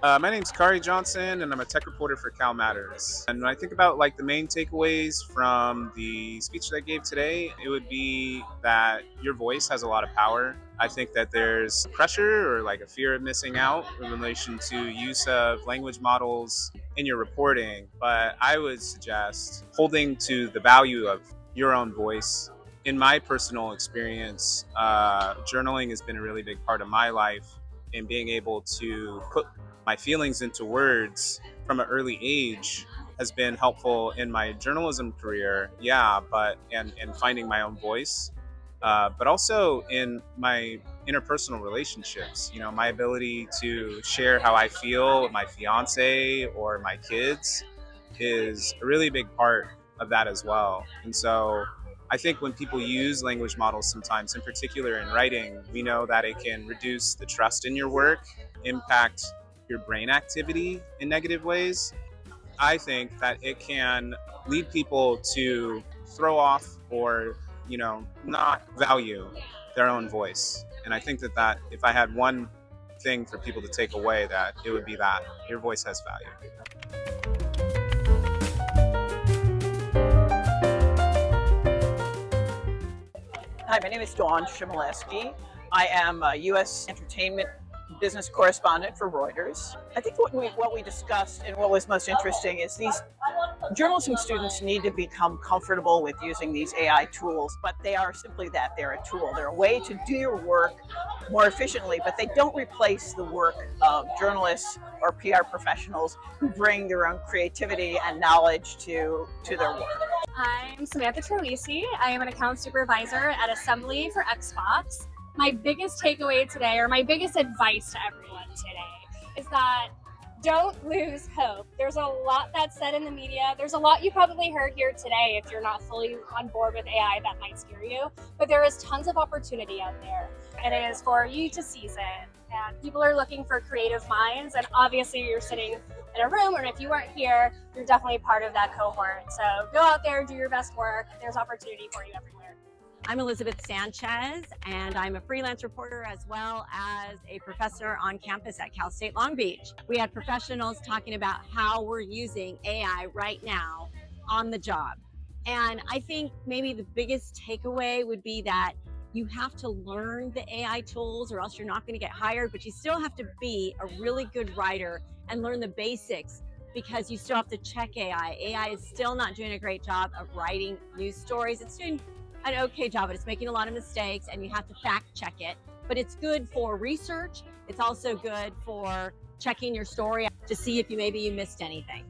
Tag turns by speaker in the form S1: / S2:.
S1: My name's Kari Johnson, and I'm a tech reporter for Cal Matters. And when I think about like the main takeaways from the speech that I gave today, it would be that your voice has a lot of power. I think that there's pressure or like a fear of missing out in relation to use of language models in your reporting, but I would suggest holding to the value of your own voice. In my personal experience, journaling has been a really big part of my life, and being able to put my feelings into words from an early age has been helpful in my journalism career. Yeah, but and finding my own voice, but also in my interpersonal relationships. You know, my ability to share how I feel with my fiance or my kids is a really big part of that as well. And so I think when people use language models sometimes, in particular in writing, we know that it can reduce the trust in your work, impact your brain activity in negative ways. I think that it can lead people to throw off or, not value their own voice. And I think that if I had one thing for people to take away, that it would be that your voice has value.
S2: Hi, my name is Dawn Shimoleski. I am a U.S. entertainment business correspondent for Reuters. I think what we discussed and what was most interesting is these journalism students need to become comfortable with using these AI tools, but they are simply that. They're a tool. They're a way to do your work more efficiently, but they don't replace the work of journalists or PR professionals who bring their own creativity and knowledge to their work.
S3: I'm Samantha Terlisi. I am an account supervisor at Assembly for Xbox. My biggest takeaway today, or my biggest advice to everyone today, is that don't lose hope. There's a lot that's said in the media. There's a lot you probably heard here today if you're not fully on board with AI that might scare you, but there is tons of opportunity out there. It is for you to seize it. And people are looking for creative minds, and obviously you're sitting in a room, or if you weren't here, you're definitely part of that cohort. So go out there, do your best work. There's opportunity for you everywhere.
S4: I'm Elizabeth Sanchez, and I'm a freelance reporter as well as a professor on campus at Cal State Long Beach. We had professionals talking about how we're using AI right now on the job. And I think maybe the biggest takeaway would be that you have to learn the AI tools or else you're not going to get hired, but you still have to be a really good writer and learn the basics, because you still have to check AI. AI is still not doing a great job of writing news stories. It's doing an okay job, but it's making a lot of mistakes, and you have to fact check it. But it's good for research. It's also good for checking your story to see if maybe you missed anything.